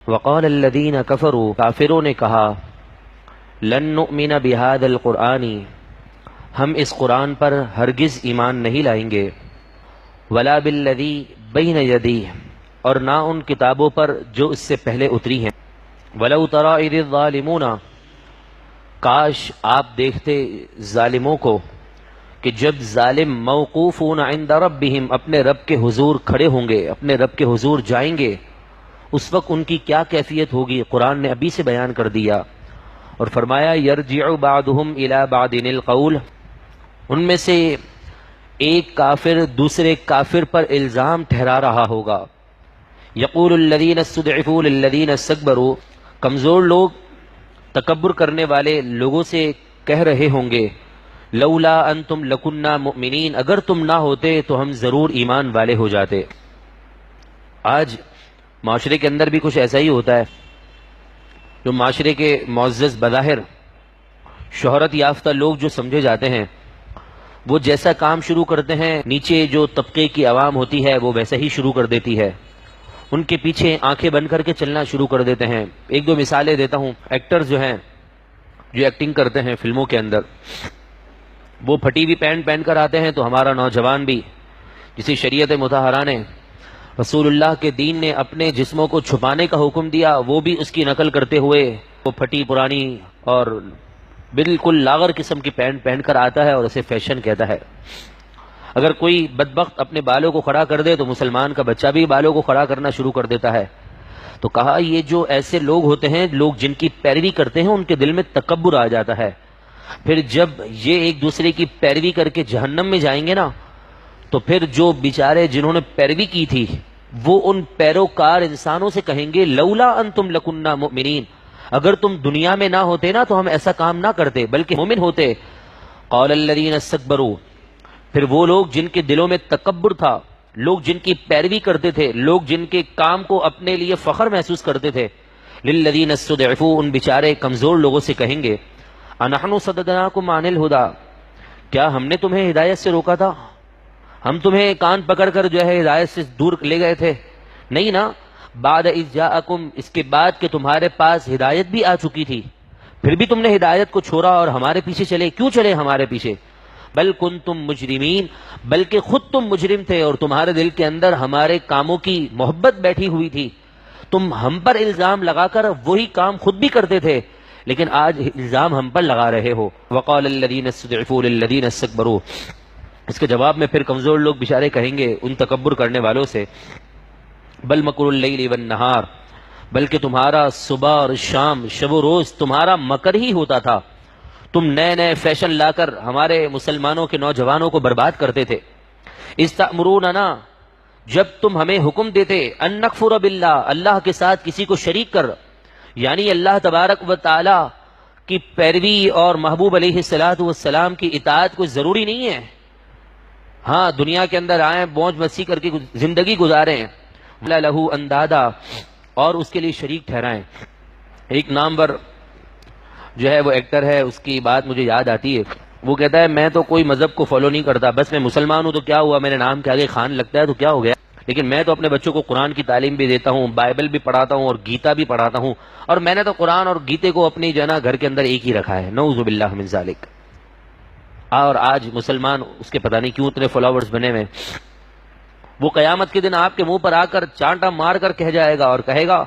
وقال الذین کفروا، کافروں نے کہا، لن نؤمن بهذا القرآن، ہم اس قرآن پر ہرگز ایمان نہیں لائیں گے، ولا بالذی بین یدیہ، اور نہ ان کتابوں پر جو اس سے پہلے اتری ہیں، ولو تری اذ الظالمون، کاش آپ دیکھتے ظالموں کو کہ جب ظالم موقوفون عند ربہم، اپنے رب کے حضور کھڑے ہوں گے، اپنے رب کے حضور جائیں گے، اس وقت ان کی کیا کیفیت ہوگی، قرآن نے ابھی سے بیان کر دیا، اور فرمایا یرجع بعضهم الى بعض القول، ان میں سے ایک کافر دوسرے کافر پر الزام ٹھہرا رہا ہوگا، یقول الذین استضعفوا للذین استکبروا، کمزور لوگ تکبر کرنے والے لوگوں سے کہہ رہے ہوں گے، لولا انتم لکنا مؤمنین، اگر تم نہ ہوتے تو ہم ضرور ایمان والے ہو جاتے۔ آج معاشرے کے اندر بھی کچھ ایسا ہی ہوتا ہے، جو معاشرے کے معزز بظاہر شہرت یافتہ لوگ جو سمجھے جاتے ہیں، وہ جیسا کام شروع کرتے ہیں نیچے جو طبقے کی عوام ہوتی ہے وہ ویسا ہی شروع کر دیتی ہے، ان کے پیچھے آنکھیں بند کر کے چلنا شروع کر دیتے ہیں۔ ایک دو مثالیں دیتا ہوں۔ ایکٹرز جو ہیں، جو ایکٹنگ کرتے ہیں فلموں کے اندر، وہ پھٹی ہوئی پینٹ پہن کر آتے ہیں، تو ہمارا نوجوان بھی، جسے شریعت مطہرہ نے، رسول اللہ کے دین نے اپنے جسموں کو چھپانے کا حکم دیا، وہ بھی اس کی نقل کرتے ہوئے وہ پھٹی پرانی اور بالکل لاغر قسم کی پینٹ پہن کر آتا ہے اور اسے فیشن کہتا ہے۔ اگر کوئی بدبخت اپنے بالوں کو کھڑا کر دے تو مسلمان کا بچہ بھی بالوں کو کھڑا کرنا شروع کر دیتا ہے۔ تو کہا یہ جو ایسے لوگ ہوتے ہیں، لوگ جن کی پیروی کرتے ہیں، ان کے دل میں تکبر آ جاتا ہے، پھر جب یہ ایک دوسرے کی پیروی کر کے جہنم میں جائیں گے نا، تو پھر جو بیچارے جنہوں نے پیروی کی تھی وہ ان پیروکار انسانوں سے کہیں گے لولا انتم لکنا مؤمنین، اگر تم دنیا میں نہ ہوتے نا تو ہم ایسا کام نہ کرتے بلکہ مومن ہوتے۔ قال الذین استکبروا، پھر وہ لوگ جن کے دلوں میں تکبر تھا، لوگ جن کی پیروی کرتے تھے، لوگ جن کے کام کو اپنے لیے فخر محسوس کرتے تھے، للذین استضعفوا، ان بیچارے کمزور لوگوں سے کہیں گے، انحن صددناکم عن الہدی، کیا ہم نے تمہیں ہدایت سے روکا تھا؟ ہم تمہیں کان پکڑ کر جو ہے ہدایت سے دور لے گئے تھے؟ نہیں نا، بعد اذ جاءکم، اس کے بعد کہ تمہارے پاس ہدایت بھی آ چکی تھی، پھر بھی تم نے ہدایت کو چھوڑا اور ہمارے پیچھے چلے، کیوں چلے ہمارے پیچھے؟ بل کنتم مجرمین، بلکہ خود تم مجرم تھے اور تمہارے دل کے اندر ہمارے کاموں کی محبت بیٹھی ہوئی تھی، تم ہم پر الزام لگا کر وہی کام خود بھی کرتے تھے، لیکن آج الزام ہم پر لگا رہے ہو۔ وقال الذین استضعفوا للذین استکبروا، اس کے جواب میں پھر کمزور لوگ بیچارے کہیں گے ان تکبر کرنے والوں سے، بل مکر اللیل والنہار، بلکہ تمہارا صبح اور شام، شب و روز تمہارا مکر ہی ہوتا تھا، تم نئے نئے فیشن لا کر ہمارے مسلمانوں کے نوجوانوں کو برباد کرتے تھے۔ استأمروننا، جب تم ہمیں حکم دیتے، ان نکفر باللہ، اللہ کے ساتھ کسی کو شریک کر، یعنی اللہ تبارک و تعالی کی پیروی اور محبوب علیہ السلام کی اطاعت کوئی ضروری نہیں ہے، ہاں دنیا کے اندر آئیں موج مستی کر کے زندگی گزاریں، وَلَا لَهُ اندادا، اور اس کے لیے شریک ٹھہرائیں۔ ایک نامور جو ہے وہ ایکٹر ہے، اس کی بات مجھے یاد آتی ہے، وہ کہتا ہے میں تو کوئی مذہب کو فالو نہیں کرتا، بس میں مسلمان ہوں تو کیا ہوا، میرے نام کے آگے خان لگتا ہے تو کیا ہو گیا، لیکن میں تو اپنے بچوں کو قرآن کی تعلیم بھی دیتا ہوں، بائبل بھی پڑھاتا ہوں اور گیتا بھی پڑھاتا ہوں، اور میں نے تو قرآن اور گیتے کو اپنی جنا گھر کے اندر ایک ہی رکھا ہے، نعوذ باللہ من ذالک۔ اور آج مسلمان اس کے پتہ نہیں کیوں اتنے فالوورز بنے ہوئے، وہ قیامت کے دن آپ کے منہ پر آ کر چانٹا مار کر کہہ جائے گا اور کہے گا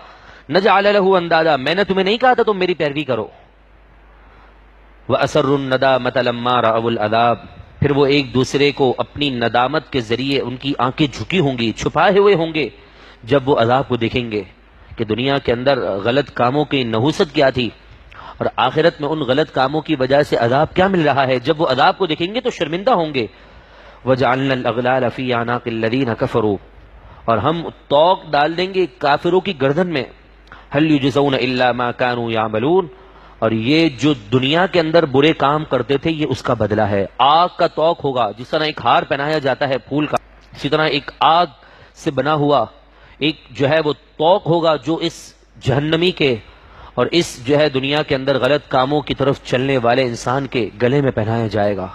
نجعل له اندادا، میں نے تمہیں نہیں کہا تھا تم میری پیروی کرو۔ وَأَسَرُّ النَّدَامَةَ لَمَّا رَأَوُا الْعَذَابَ، پھر وہ ایک دوسرے کو اپنی ندامت کے ذریعے ان کی آنکھیں جھکی ہوں گی، چھپائے ہوئے ہوں گے، جب وہ عذاب کو دیکھیں گے کہ دنیا کے اندر غلط کاموں کی نحوست کیا تھی اور آخرت میں ان غلط کاموں کی وجہ سے عذاب کیا مل رہا ہے، جب وہ عذاب کو دیکھیں گے تو شرمندہ ہوں گے۔ وَجَعَلْنَا الْأَغْلَالَ فِي أَعْنَاقِ الَّذِينَ كَفَرُوا، اور ہم توق ڈال دیں گے کافروں کی گردن میں، هَلْ يُجْزَوْنَ إِلَّا مَا كَانُوا يَعْمَلُونَ، اور یہ جو دنیا کے اندر برے کام کرتے تھے یہ اس کا بدلہ ہے۔ آگ کا توق ہوگا، جس طرح ایک ہار پہنایا جاتا ہے پھول کا، اسی طرح ایک آگ سے بنا ہوا ایک جو ہے وہ توق ہوگا جو اس جہنمی کے اور اس جو ہے دنیا کے اندر غلط کاموں کی طرف چلنے والے انسان کے گلے میں پہنایا جائے گا۔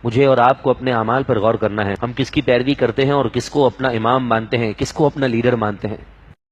مجھے اور آپ کو اپنے اعمال پر غور کرنا ہے، ہم کس کی پیروی کرتے ہیں اور کس کو اپنا امام مانتے ہیں، کس کو اپنا لیڈر مانتے ہیں۔